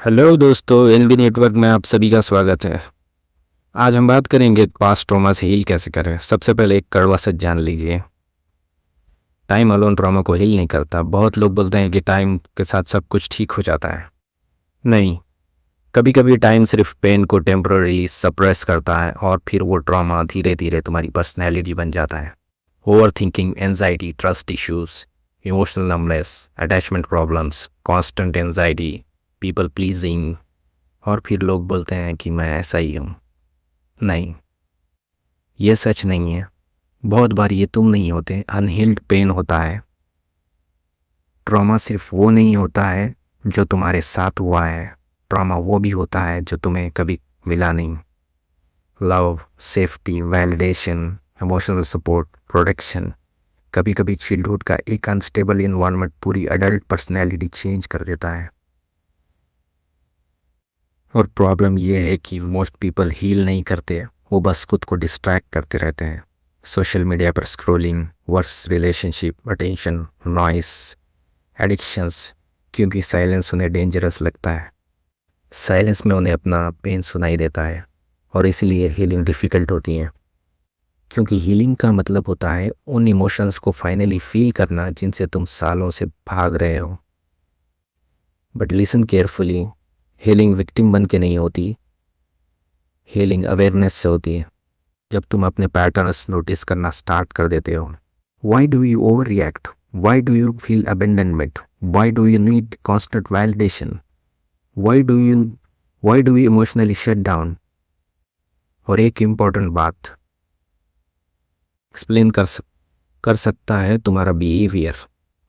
Hello दोस्तों, NB network में आप सभी का स्वागत है। आज हम बात करेंगे पास्ट ट्रॉमा से हील कैसे करें। सबसे पहले एक कड़वा सच जान लीजिए, टाइम अलोन ट्रॉमा को हील नहीं करता। बहुत लोग बोलते हैं कि टाइम के साथ सब कुछ ठीक हो जाता है। नहीं, कभी कभी टाइम सिर्फ पेन को टेम्पररी सप्रेस करता है और फिर वो ट्रॉमा धीरे धीरे तुम्हारी पर्सनैलिटी बन जाता है। Over thinking, anxiety, trust issues, emotional numbness, attachment problems, constant anxiety, people pleasing. और फिर लोग बोलते हैं कि मैं ऐसा ही हूँ। नहीं, ये सच नहीं है। बहुत बार ये तुम नहीं होते, अनहील्ड पेन होता है। ट्रॉमा सिर्फ वो नहीं होता है जो तुम्हारे साथ हुआ है, ट्रॉमा वो भी होता है जो तुम्हें कभी मिला नहीं। Love, safety, validation, emotional support, protection. कभी कभी चाइल्डहुड का एक अनस्टेबल इन्वायरमेंट पूरी अडल्ट पर्सनैलिटी चेंज कर देता है। और प्रॉब्लम ये है कि मोस्ट पीपल हील नहीं करते, वो बस खुद को डिस्ट्रैक्ट करते रहते हैं। सोशल मीडिया पर scrolling, worse relationship, attention, noise, addictions. क्योंकि साइलेंस उन्हें डेंजरस लगता है। साइलेंस में उन्हें अपना पेन सुनाई देता है और इसीलिए हीलिंग डिफ़िकल्ट होती है। क्योंकि हीलिंग का मतलब होता है उन इमोशंस को फाइनली फील करना जिनसे तुम सालों से भाग रहे हो। But listen carefully, healing victim बन के नहीं होती, हीलिंग अवेयरनेस से होती है। जब तुम अपने पैटर्न्स नोटिस करना स्टार्ट कर देते हो, why do you over react, why do you feel abandonment, why do you need constant validation, why do you emotionally shut down. और एक इम्पॉर्टेंट बात एक्सप्लेन कर सकता है तुम्हारा बिहेवियर,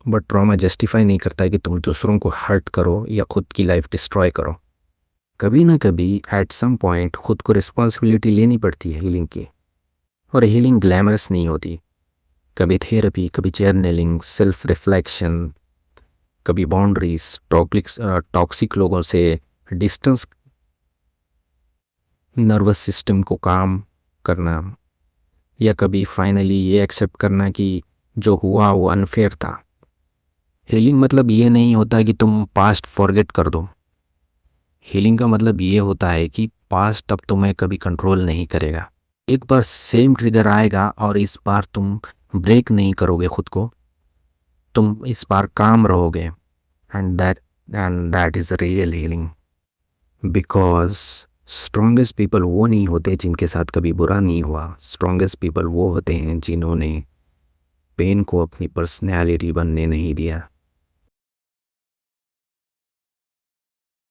बट ट्रॉमा जस्टिफाई नहीं करता है कि तुम दूसरों को हर्ट करो या खुद की लाइफ डिस्ट्रॉय करो। कभी ना कभी एट सम पॉइंट खुद को रिस्पॉन्सिबिलिटी लेनी पड़ती है हीलिंग की। और हीलिंग ग्लैमरस नहीं होती। कभी थेरेपी, कभी जर्नलिंग, सेल्फ रिफ्लेक्शन, कभी बाउंड्रीज, टॉक्सिक लोगों से डिस्टेंस, नर्वस सिस्टम को काम करना, या कभी फाइनली ये एक्सेप्ट करना कि जो हुआ वो अनफेयर था। हीलिंग मतलब ये नहीं होता कि तुम पास्ट फॉरगेट कर दो। हीलिंग का मतलब ये होता है कि पास्ट अब तुम्हें कभी कंट्रोल नहीं करेगा। एक बार सेम ट्रिगर आएगा और इस बार तुम ब्रेक नहीं करोगे खुद को, तुम इस बार काम रहोगे। And that is real healing. Because strongest people वो नहीं होते जिनके साथ कभी बुरा नहीं हुआ। स्ट्रॉन्गेस्ट पीपल वो होते हैं जिन्होंने पेन को अपनी पर्सनैलिटी बनने नहीं दिया।